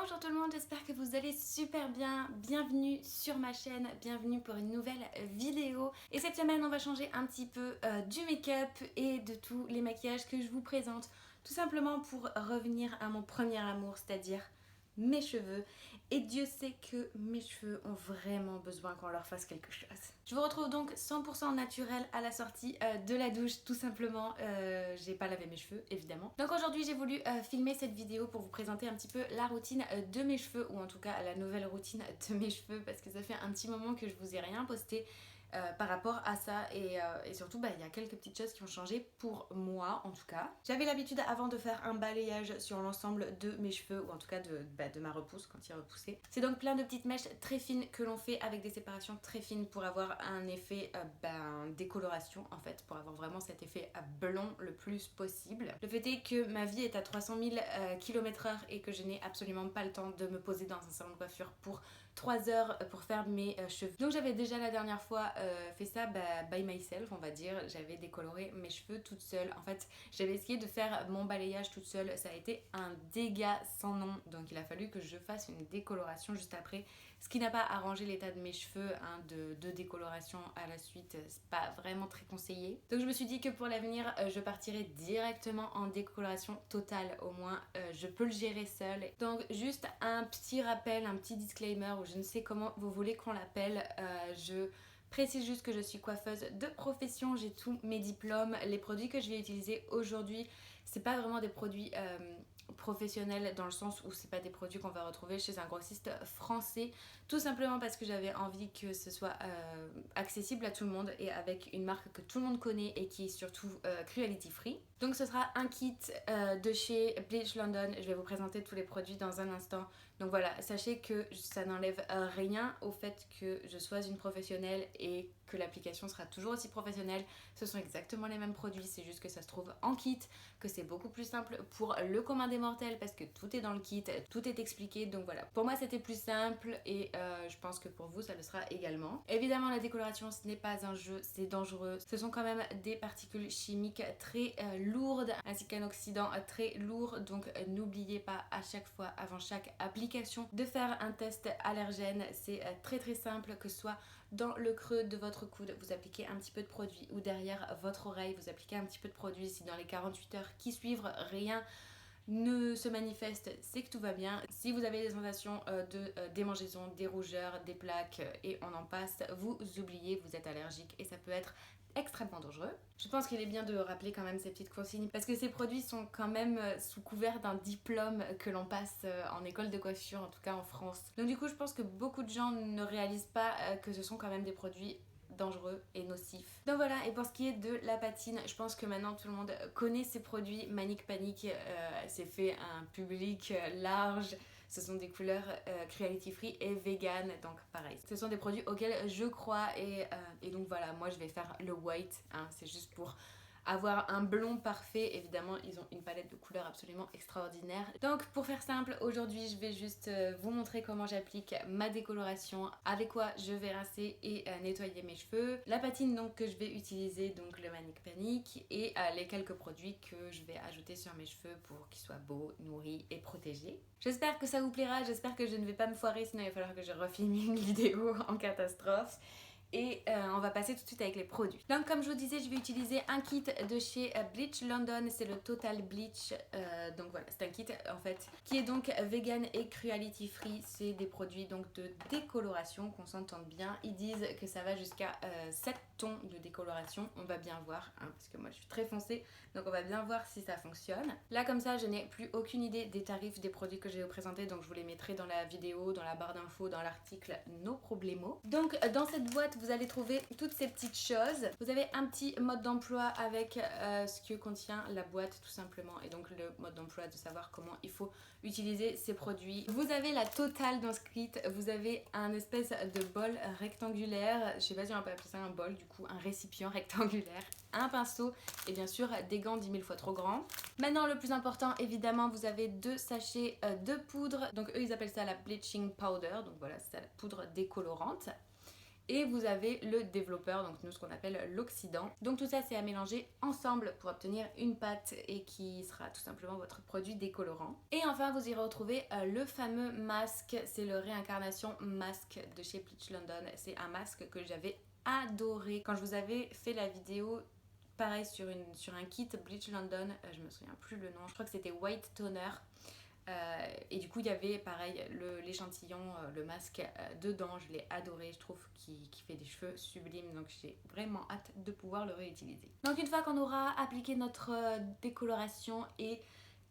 Bonjour tout le monde, j'espère que vous allez super bien. Bienvenue sur ma chaîne, bienvenue pour une nouvelle vidéo. Et cette semaine, on va changer un petit peu du make-up et de tous les maquillages que je vous présente. Tout simplement pour revenir à mon premier amour, c'est-à-dire mes cheveux. Et Dieu sait que mes cheveux ont vraiment besoin qu'on leur fasse quelque chose. Je vous retrouve donc 100% naturel à la sortie de la douche, tout simplement. J'ai pas lavé mes cheveux, évidemment. Donc aujourd'hui, j'ai voulu filmer cette vidéo pour vous présenter un petit peu la routine de mes cheveux, ou en tout cas la nouvelle routine de mes cheveux, parce que ça fait un petit moment que je vous ai rien posté par rapport à ça, et surtout il y a quelques petites choses qui ont changé pour moi en tout cas. J'avais l'habitude avant de faire un balayage sur l'ensemble de mes cheveux, ou en tout cas de ma repousse quand il repoussait. C'est donc plein de petites mèches très fines que l'on fait avec des séparations très fines pour avoir un effet décoloration en fait, pour avoir vraiment cet effet blond le plus possible. Le fait est que ma vie est à 300 000 km/h et que je n'ai absolument pas le temps de me poser dans un salon de coiffure pour 3 heures pour faire mes cheveux. Donc j'avais déjà la dernière fois fait ça by myself, on va dire. J'avais décoloré mes cheveux toute seule. En fait, j'avais essayé de faire mon balayage toute seule. Ça a été un dégât sans nom. Donc il a fallu que je fasse une décoloration juste après. Ce qui n'a pas arrangé l'état de mes cheveux, hein, de décoloration à la suite. C'est pas vraiment très conseillé. Donc je me suis dit que pour l'avenir, je partirais directement en décoloration totale. Au moins, je peux le gérer seule. Donc juste un petit rappel, un petit disclaimer, ou je ne sais comment vous voulez qu'on l'appelle. Je précise juste que je suis coiffeuse de profession, j'ai tous mes diplômes. Les produits que je vais utiliser aujourd'hui, c'est pas vraiment des produits professionnels, dans le sens où c'est pas des produits qu'on va retrouver chez un grossiste français, tout simplement parce que j'avais envie que ce soit accessible à tout le monde et avec une marque que tout le monde connaît et qui est surtout cruelty free. Donc ce sera un kit de chez Bleach London. Je vais vous présenter tous les produits dans un instant. Donc voilà, sachez que ça n'enlève rien au fait que je sois une professionnelle et que l'application sera toujours aussi professionnelle. Ce sont exactement les mêmes produits, c'est juste que ça se trouve en kit, que c'est beaucoup plus simple pour le commun des mortels parce que tout est dans le kit, tout est expliqué. Donc voilà, pour moi c'était plus simple et je pense que pour vous ça le sera également. Évidemment, la décoloration, ce n'est pas un jeu, c'est dangereux. Ce sont quand même des particules chimiques très lourdes ainsi qu'un oxydant très lourd. Donc n'oubliez pas à chaque fois, avant chaque application, de faire un test allergène. C'est très très simple, que ce soit dans le creux de votre coude, vous appliquez un petit peu de produit, ou derrière votre oreille, vous appliquez un petit peu de produit. Si dans les 48 heures qui suivent, rien ne se manifeste, c'est que tout va bien. Si vous avez des sensations de démangeaison, des rougeurs, des plaques et on en passe, vous oubliez, vous êtes allergique et ça peut être extrêmement dangereux. Je pense qu'il est bien de rappeler quand même ces petites consignes parce que ces produits sont quand même sous couvert d'un diplôme que l'on passe en école de coiffure, en tout cas en France. Donc du coup, je pense que beaucoup de gens ne réalisent pas que ce sont quand même des produits dangereux et nocifs. Donc voilà, et pour ce qui est de la patine, je pense que maintenant tout le monde connaît ces produits. Manic Panic c'est fait un public large. Ce sont des couleurs cruelty free et vegan, donc pareil. Ce sont des produits auxquels je crois et donc voilà, moi je vais faire le white, hein, c'est juste pour avoir un blond parfait. Évidemment, ils ont une palette de couleurs absolument extraordinaire. Donc pour faire simple, aujourd'hui je vais juste vous montrer comment j'applique ma décoloration, avec quoi je vais rincer et nettoyer mes cheveux, la patine donc que je vais utiliser, donc le Manic Panic, et les quelques produits que je vais ajouter sur mes cheveux pour qu'ils soient beaux, nourris et protégés. J'espère que ça vous plaira, j'espère que je ne vais pas me foirer, sinon il va falloir que je refilme une vidéo en catastrophe. Et on va passer tout de suite avec les produits. Donc comme je vous disais, je vais utiliser un kit de chez Bleach London, c'est le Total Bleach. Donc voilà, c'est un kit en fait qui est donc vegan et cruelty free. C'est des produits donc de décoloration, qu'on s'entende bien. Ils disent que ça va jusqu'à 7 tons de décoloration. On va bien voir, hein, parce que moi je suis très foncée, donc on va bien voir si ça fonctionne. Là comme ça, je n'ai plus aucune idée des tarifs des produits que je vais vous présenter, donc je vous les mettrai dans la vidéo, dans la barre d'infos, dans l'article, no problemo. Donc dans cette boîte, vous allez trouver toutes ces petites choses. Vous avez un petit mode d'emploi avec ce que contient la boîte tout simplement, et donc le mode d'emploi de savoir comment il faut utiliser ces produits. Vous avez la totale dans ce kit. Vous avez un espèce de bol rectangulaire, je sais pas si on peut appeler ça un bol, du coup un récipient rectangulaire, un pinceau et bien sûr des gants 10 000 fois trop grands. Maintenant le plus important, évidemment, vous avez 2 sachets de poudre. Donc eux ils appellent ça la bleaching powder, donc voilà, c'est la poudre décolorante. et vous avez le développeur, donc nous ce qu'on appelle l'oxydant. Donc tout ça c'est à mélanger ensemble pour obtenir une pâte et qui sera tout simplement votre produit décolorant. Et enfin vous irez retrouver le fameux masque, c'est le Réincarnation Masque de chez Bleach London. C'est un masque que j'avais adoré quand je vous avais fait la vidéo pareil sur un kit Bleach London, je me souviens plus le nom, je crois que c'était White Toner. Et du coup il y avait pareil l'échantillon, le masque dedans, je l'ai adoré, je trouve qu'il fait des cheveux sublimes, donc j'ai vraiment hâte de pouvoir le réutiliser. Donc une fois qu'on aura appliqué notre décoloration et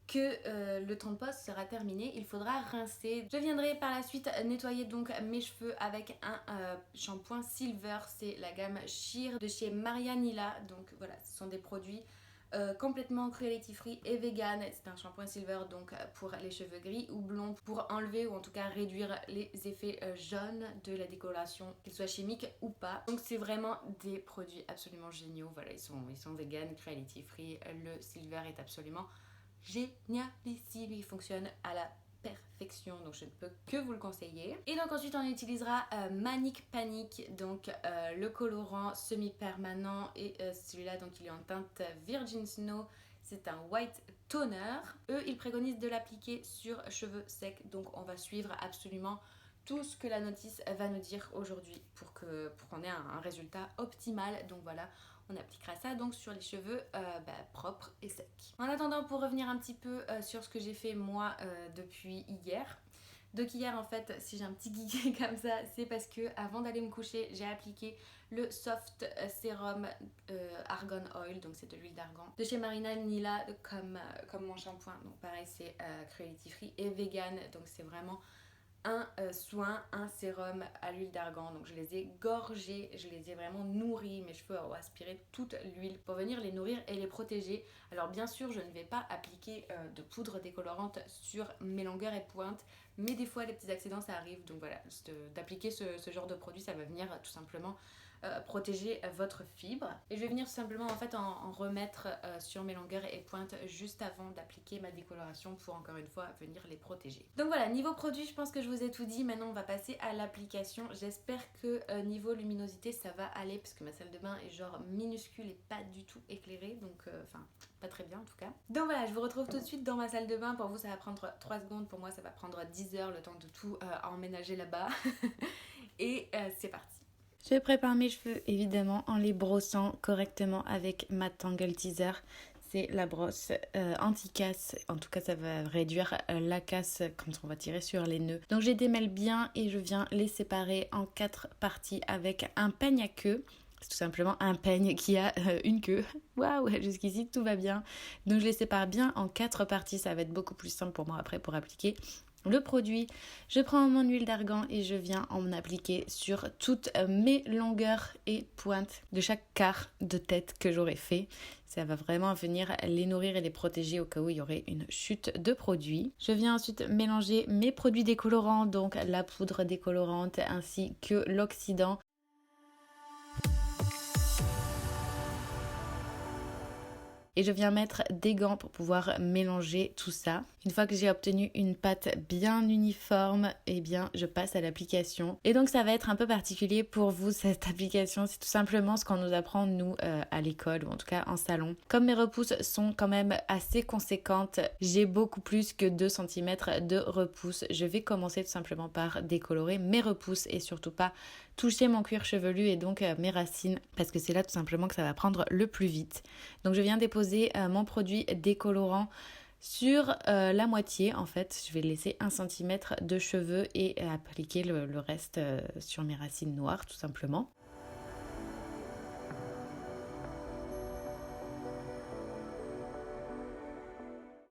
que le temps de pose sera terminé, il faudra rincer. Je viendrai par la suite nettoyer donc mes cheveux avec un shampoing Silver, c'est la gamme Sheer de chez Marianilla. Donc voilà, ce sont des produits complètement cruelty free et vegan. C'est un shampoing Silver donc pour les cheveux gris ou blonds, pour enlever ou en tout cas réduire les effets jaunes de la décoloration, qu'ils soient chimiques ou pas. Donc c'est vraiment des produits absolument géniaux. Voilà, ils sont vegan, cruelty free. Le Silver est absolument génialissime, il fonctionne à la perfection, donc je ne peux que vous le conseiller. Et donc ensuite on utilisera Manic Panic, donc le colorant semi-permanent, et celui-là donc il est en teinte Virgin Snow, c'est un white toner. Eux ils préconisent de l'appliquer sur cheveux secs, donc on va suivre absolument tout ce que la notice va nous dire aujourd'hui pour qu'on ait un résultat optimal. Donc voilà, on appliquera ça donc sur les cheveux propres et secs. En attendant, pour revenir un petit peu sur ce que j'ai fait moi depuis hier. Donc hier en fait, si j'ai un petit geeké comme ça, c'est parce que avant d'aller me coucher, j'ai appliqué le Soft Serum Argan Oil, donc c'est de l'huile d'argan de chez Marianilla comme mon shampoing. Donc pareil, c'est cruelty free et vegan, donc c'est vraiment un soin, un sérum à l'huile d'argan. Donc je les ai gorgés, je les ai vraiment nourris. Mes cheveux ont aspiré toute l'huile pour venir les nourrir et les protéger. Alors bien sûr je ne vais pas appliquer de poudre décolorante sur mes longueurs et pointes, mais des fois les petits accidents ça arrive. Donc voilà, d'appliquer ce genre de produit, ça va venir tout simplement protéger votre fibre. Et je vais venir tout simplement en fait en remettre sur mes longueurs et pointes juste avant d'appliquer ma décoloration pour encore une fois venir les protéger. Donc voilà, niveau produit je pense que je vous ai tout dit. Maintenant on va passer à l'application. J'espère que niveau luminosité ça va aller, parce que ma salle de bain est genre minuscule et pas du tout éclairée, donc enfin pas très bien en tout cas. Donc voilà, je vous retrouve tout de suite dans ma salle de bain. Pour vous ça va prendre 3 secondes, pour moi ça va prendre 10 heures le temps de tout emménager là-bas. Et c'est parti. Je prépare mes cheveux évidemment en les brossant correctement avec ma Tangle Teaser. C'est la brosse anti-casse. En tout cas, ça va réduire la casse quand on va tirer sur les nœuds. Donc, je les démêle bien et je viens les séparer en 4 parties avec un peigne à queue. C'est tout simplement un peigne qui a une queue. Waouh, jusqu'ici tout va bien. Donc, je les sépare bien en 4 parties. Ça va être beaucoup plus simple pour moi après pour appliquer le produit. Je prends mon huile d'argan et je viens en appliquer sur toutes mes longueurs et pointes de chaque quart de tête que j'aurai fait. Ça va vraiment venir les nourrir et les protéger au cas où il y aurait une chute de produit. Je viens ensuite mélanger mes produits décolorants, donc la poudre décolorante ainsi que l'oxydant. Et je viens mettre des gants pour pouvoir mélanger tout ça. Une fois que j'ai obtenu une pâte bien uniforme, eh bien je passe à l'application. Et donc ça va être un peu particulier pour vous cette application. C'est tout simplement ce qu'on nous apprend nous à l'école, ou en tout cas en salon. Comme mes repousses sont quand même assez conséquentes, j'ai beaucoup plus que 2 cm de repousses. Je vais commencer tout simplement par décolorer mes repousses et surtout pas toucher mon cuir chevelu et donc mes racines, parce que c'est là tout simplement que ça va prendre le plus vite. Donc je viens déposer mon produit décolorant sur la moitié. En fait, je vais laisser 1 cm de cheveux et appliquer le reste sur mes racines noires tout simplement.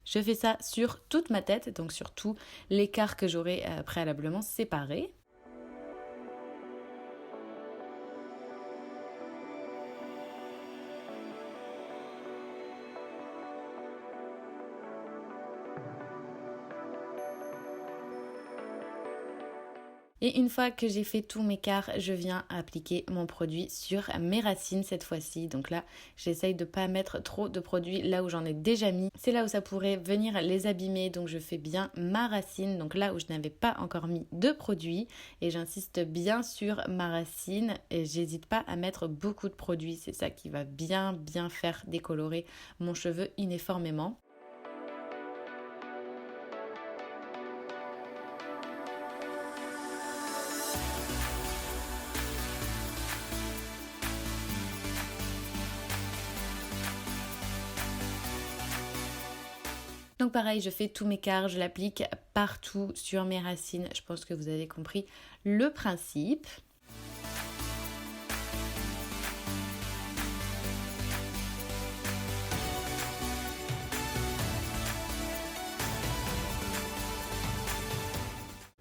Je fais ça sur toute ma tête, donc sur tout l'écart que j'aurai préalablement séparé. Et une fois que j'ai fait tout mes quarts, je viens appliquer mon produit sur mes racines cette fois-ci. Donc là, j'essaye de ne pas mettre trop de produits là où j'en ai déjà mis. C'est là où ça pourrait venir les abîmer. Donc je fais bien ma racine. Donc là où je n'avais pas encore mis de produit. Et j'insiste bien sur ma racine. Et j'hésite pas à mettre beaucoup de produits. C'est ça qui va bien faire décolorer mon cheveu uniformément. Donc pareil, je fais tous mes quarts, je l'applique partout sur mes racines. Je pense que vous avez compris le principe.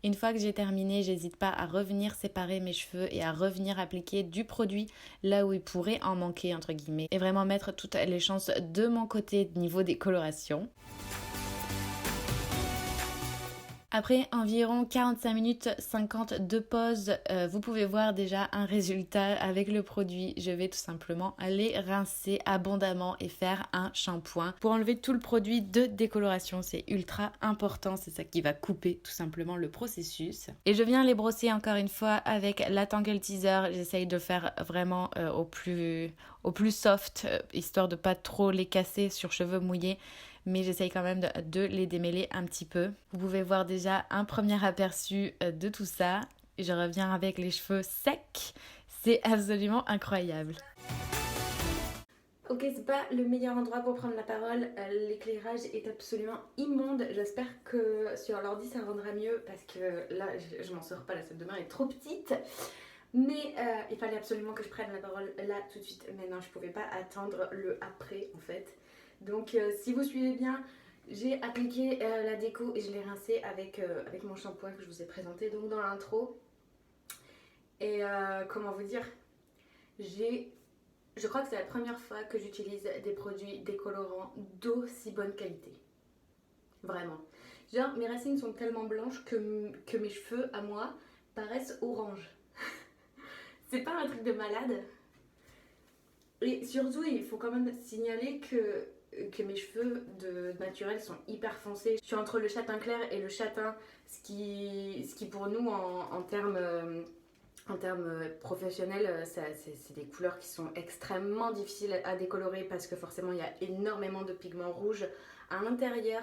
Une fois que j'ai terminé, j'hésite pas à revenir séparer mes cheveux et à revenir appliquer du produit là où il pourrait en manquer entre guillemets. Et vraiment mettre toutes les chances de mon côté niveau des colorations. Après environ 45 minutes 50 de pause, vous pouvez voir déjà un résultat avec le produit. Je vais tout simplement aller rincer abondamment et faire un shampoing pour enlever tout le produit de décoloration. C'est ultra important, c'est ça qui va couper tout simplement le processus. Et je viens les brosser encore une fois avec la Tangle Teezer. J'essaye de faire vraiment au plus soft, histoire de pas trop les casser sur cheveux mouillés. Mais j'essaye quand même de les démêler un petit peu. Vous pouvez voir déjà un premier aperçu de tout ça. Je reviens avec les cheveux secs. C'est absolument incroyable. Ok, c'est pas le meilleur endroit pour prendre la parole. L'éclairage est absolument immonde. J'espère que sur l'ordi ça rendra mieux parce que là, je m'en sors pas. La salle de bain est trop petite. Mais il fallait absolument que je prenne la parole là tout de suite. Maintenant, je pouvais pas attendre le après en fait. Donc si vous suivez bien, j'ai appliqué la déco et je l'ai rincé avec mon shampoing que je vous ai présenté donc dans l'intro. Et comment vous dire, je crois que c'est la première fois que j'utilise des produits décolorants d'aussi bonne qualité. Vraiment. Genre mes racines sont tellement blanches que mes cheveux à moi paraissent orange. C'est pas un truc de malade. Et surtout il faut quand même signaler que mes cheveux de naturel sont hyper foncés. Je suis entre le châtain clair et le châtain, ce qui pour nous en termes professionnels, c'est des couleurs qui sont extrêmement difficiles à décolorer parce que forcément il y a énormément de pigments rouges à l'intérieur.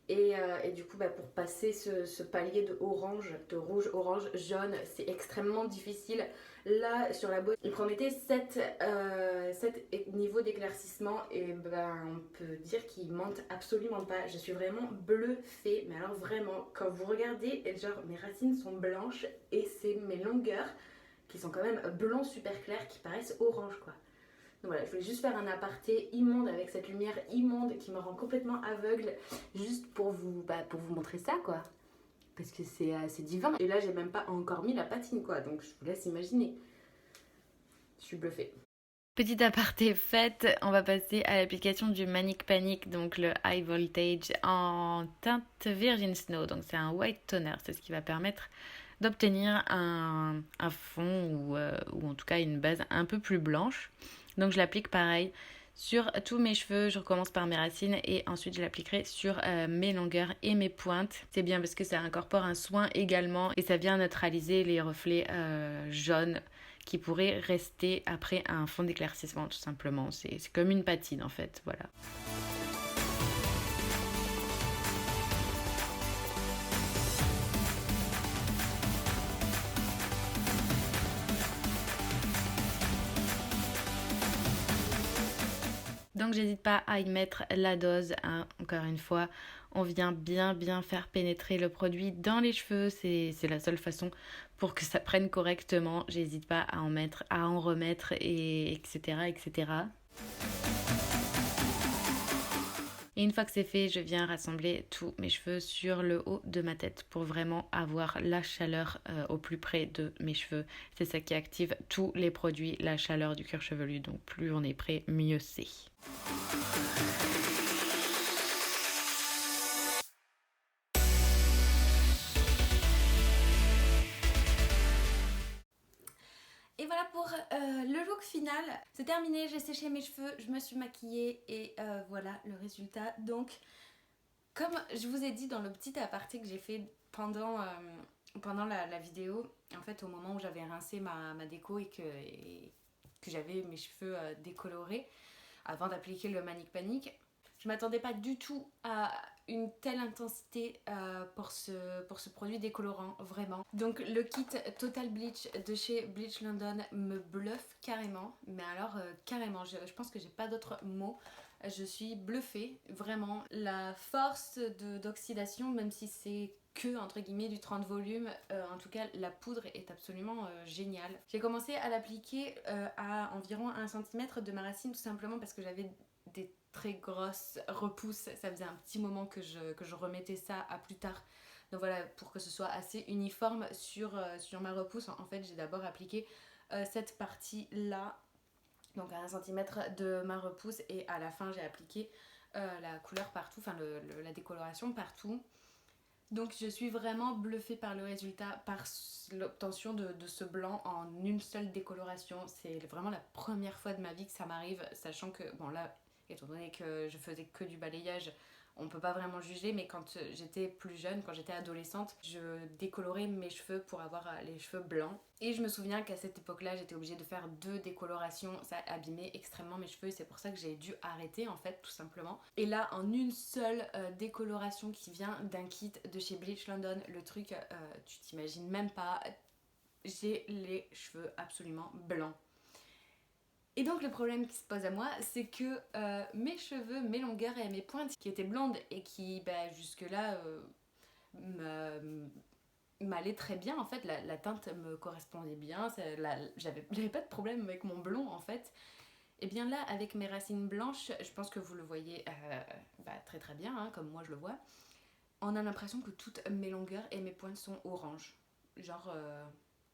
Et du coup, pour passer ce palier de orange, de rouge, orange, jaune, c'est extrêmement difficile. Là, sur la boîte, il promettait 7 niveaux d'éclaircissement et on peut dire qu'il mentent absolument pas. Je suis vraiment bluffée, mais alors vraiment, quand vous regardez, genre mes racines sont blanches et c'est mes longueurs qui sont quand même blancs super clairs qui paraissent orange quoi. Donc voilà, je voulais juste faire un aparté immonde avec cette lumière immonde qui me rend complètement aveugle, juste pour vous montrer ça quoi. Parce que c'est divin. Et là, j'ai même pas encore mis la patine quoi, donc je vous laisse imaginer. Je suis bluffée. Petit aparté fait, on va passer à l'application du Manic Panic, donc le High Voltage en teinte Virgin Snow. Donc c'est un white toner, c'est ce qui va permettre d'obtenir un fond ou en tout cas une base un peu plus blanche. Donc je l'applique pareil sur tous mes cheveux, je recommence par mes racines et ensuite je l'appliquerai sur mes longueurs et mes pointes. C'est bien parce que ça incorpore un soin également et ça vient neutraliser les reflets jaunes qui pourraient rester après un fond d'éclaircissement tout simplement. C'est comme une patine en fait, voilà. Donc j'hésite pas à y mettre la dose, hein. Encore une fois, on vient bien faire pénétrer le produit dans les cheveux, c'est la seule façon pour que ça prenne correctement. J'hésite pas à en mettre, à en remettre, etc. Et une fois que c'est fait, je viens rassembler tous mes cheveux sur le haut de ma tête pour vraiment avoir la chaleur au plus près de mes cheveux. C'est ça qui active tous les produits, la chaleur du cuir chevelu. Donc plus on est prêt, mieux c'est. voilà pour le look final. C'est terminé, j'ai séché mes cheveux, je me suis maquillée et voilà le résultat. Donc comme je vous ai dit dans le petit aparté que j'ai fait pendant la vidéo, en fait au moment où j'avais rincé ma déco et que j'avais mes cheveux décolorés avant d'appliquer le Manic Panic, je m'attendais pas du tout à une telle intensité pour ce produit décolorant, vraiment. Donc le kit Total Bleach de chez Bleach London me bluffe carrément, mais alors carrément, je pense que j'ai pas d'autres mots. Je suis bluffée, vraiment. La force d'oxydation, même si c'est que entre guillemets du 30 volumes, en tout cas la poudre est absolument géniale. J'ai commencé à l'appliquer à environ 1 cm de ma racine, tout simplement parce que j'avais des très grosses repousses. Ça faisait un petit moment que je remettais ça à plus tard. Donc voilà, pour que ce soit assez uniforme sur ma repousse, en fait j'ai d'abord appliqué cette partie là, donc à 1 cm de ma repousse, et à la fin j'ai appliqué la couleur partout, enfin la décoloration partout. Donc je suis vraiment bluffée par le résultat, par l'obtention de ce blanc en une seule décoloration. C'est vraiment la première fois de ma vie que ça m'arrive, sachant que, bon là, étant donné que je faisais que du balayage, on peut pas vraiment juger, mais quand j'étais plus jeune, quand j'étais adolescente, je décolorais mes cheveux pour avoir les cheveux blancs. Et je me souviens qu'à cette époque-là, j'étais obligée de faire 2 décolorations. Ça abîmait extrêmement mes cheveux et c'est pour ça que j'ai dû arrêter en fait, tout simplement. Et là, en une seule décoloration qui vient d'un kit de chez Bleach London, le truc, tu t'imagines même pas, j'ai les cheveux absolument blancs. Et donc le problème qui se pose à moi, c'est que mes cheveux, mes longueurs et mes pointes qui étaient blondes et qui jusque-là m'allaient très bien, en fait, la teinte me correspondait bien, j'avais pas de problème avec mon blond en fait. Et bien là, avec mes racines blanches, je pense que vous le voyez très très bien, hein, comme moi je le vois, on a l'impression que toutes mes longueurs et mes pointes sont oranges. Genre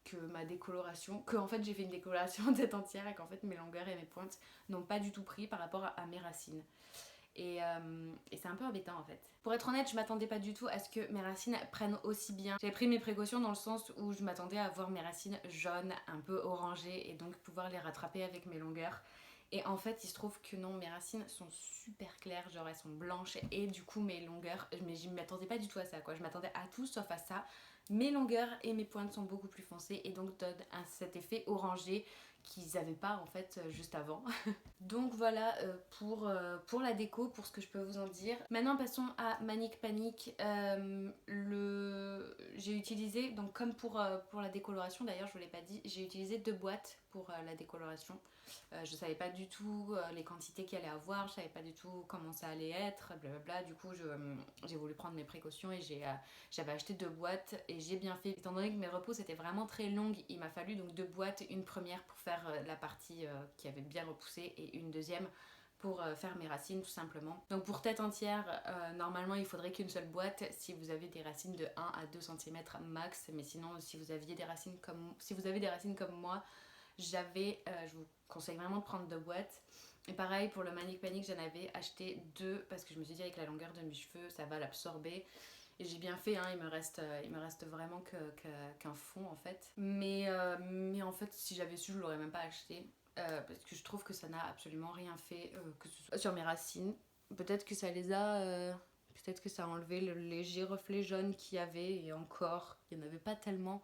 que ma décoloration, que en fait j'ai fait une décoloration tête entière et qu'en fait mes longueurs et mes pointes n'ont pas du tout pris par rapport à mes racines. Et c'est un peu embêtant en fait. Pour être honnête, je m'attendais pas du tout à ce que mes racines prennent aussi bien. J'avais pris mes précautions dans le sens où je m'attendais à voir mes racines jaunes, un peu orangées, et donc pouvoir les rattraper avec mes longueurs. Et en fait, il se trouve que non, mes racines sont super claires, genre elles sont blanches, et du coup mes longueurs, mais je m'attendais pas du tout à ça quoi, je m'attendais à tout sauf à ça. Mes longueurs et mes pointes sont beaucoup plus foncées et donc donnent cet effet orangé qu'ils n'avaient pas en fait juste avant. Donc voilà pour la déco, pour ce que je peux vous en dire. Maintenant passons à Manic Panic. J'ai utilisé, donc comme pour la décoloration, d'ailleurs je vous l'ai pas dit, j'ai utilisé 2 boîtes pour la décoloration. Je savais pas du tout les quantités qu'il allait avoir, je savais pas du tout comment ça allait être, blablabla. Du coup j'ai voulu prendre mes précautions et j'avais acheté 2 boîtes et j'ai bien fait. Étant donné que mes repousses étaient vraiment très longues, il m'a fallu donc 2 boîtes, une première pour faire la partie qui avait bien repoussé et une deuxième pour faire mes racines tout simplement. Donc pour tête entière, normalement il faudrait qu'une seule boîte si vous avez des racines de 1 à 2 cm max, mais sinon si vous avez des racines comme moi, je vous conseille vraiment de prendre 2 boîtes. Et pareil pour le Manic Panic, j'en avais acheté 2 parce que je me suis dit avec la longueur de mes cheveux ça va l'absorber. Et j'ai bien fait, hein, il me reste vraiment qu'un fond en fait. Mais en fait si j'avais su je l'aurais même pas acheté. Parce que je trouve que ça n'a absolument rien fait, que ce soit sur mes racines. Peut-être que ça les a... peut-être que ça a enlevé le léger reflet jaune qu'il y avait, et encore, il n'y en avait pas tellement.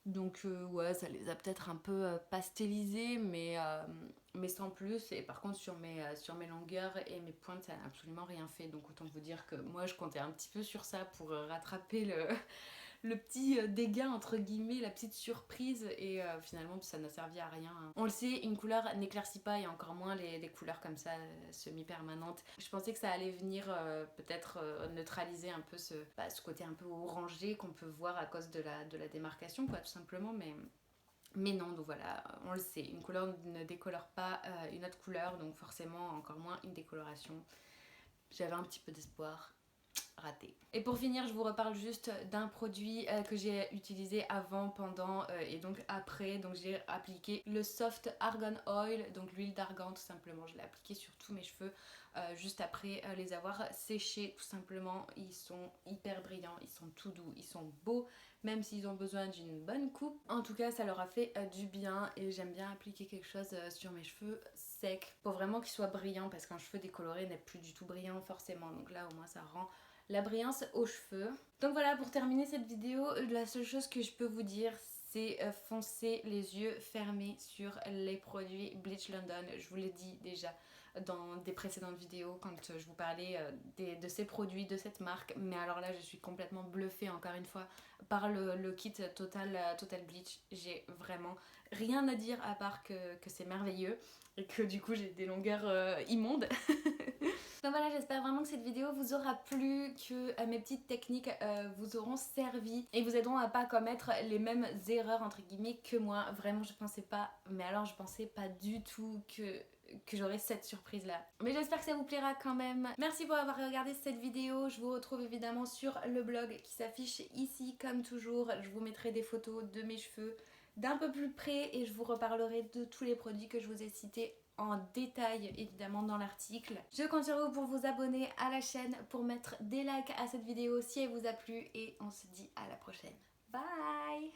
Donc ouais, ça les a peut-être un peu pastelisés, mais sans plus. Et par contre sur mes longueurs et mes pointes, ça n'a absolument rien fait. Donc autant vous dire que moi je comptais un petit peu sur ça pour rattraper le petit dégât entre guillemets, la petite surprise, et finalement ça n'a servi à rien. On le sait, une couleur n'éclaircit pas, et encore moins les couleurs comme ça semi-permanentes. Je pensais que ça allait venir peut-être neutraliser un peu ce côté un peu orangé qu'on peut voir à cause de la démarcation quoi, tout simplement, mais non. Donc voilà, on le sait, une couleur ne décolore pas une autre couleur, donc forcément encore moins une décoloration. J'avais un petit peu d'espoir. raté. Et pour finir, je vous reparle juste d'un produit que j'ai utilisé avant, pendant et donc après. Donc j'ai appliqué le Soft Argan Oil, donc l'huile d'argan tout simplement. Je l'ai appliqué sur tous mes cheveux juste après les avoir séchés tout simplement. Ils sont hyper brillants, ils sont tout doux, ils sont beaux, même s'ils ont besoin d'une bonne coupe. En tout cas, ça leur a fait du bien et j'aime bien appliquer quelque chose sur mes cheveux secs pour vraiment qu'ils soient brillants, parce qu'un cheveu décoloré n'est plus du tout brillant forcément. Donc là, au moins, ça rend la brillance aux cheveux. Donc voilà, pour terminer cette vidéo, la seule chose que je peux vous dire, c'est foncer les yeux fermés sur les produits Bleach London. Je vous l'ai dit déjà dans des précédentes vidéos quand je vous parlais de ces produits, de cette marque. Mais alors là, je suis complètement bluffée encore une fois par le kit Total Bleach. J'ai vraiment rien à dire à part que c'est merveilleux et que du coup j'ai des longueurs immondes. Donc voilà, j'espère vraiment que cette vidéo vous aura plu, que mes petites techniques vous auront servi et vous aideront à pas commettre les mêmes erreurs entre guillemets que moi. Vraiment, je pensais pas, mais alors je pensais pas du tout que j'aurais cette surprise là. Mais j'espère que ça vous plaira quand même. Merci pour avoir regardé cette vidéo. Je vous retrouve évidemment sur le blog qui s'affiche ici comme toujours. Je vous mettrai des photos de mes cheveux d'un peu plus près et je vous reparlerai de tous les produits que je vous ai cités en détail évidemment dans l'article. Je compte sur vous pour vous abonner à la chaîne, pour mettre des likes à cette vidéo si elle vous a plu et on se dit à la prochaine. Bye!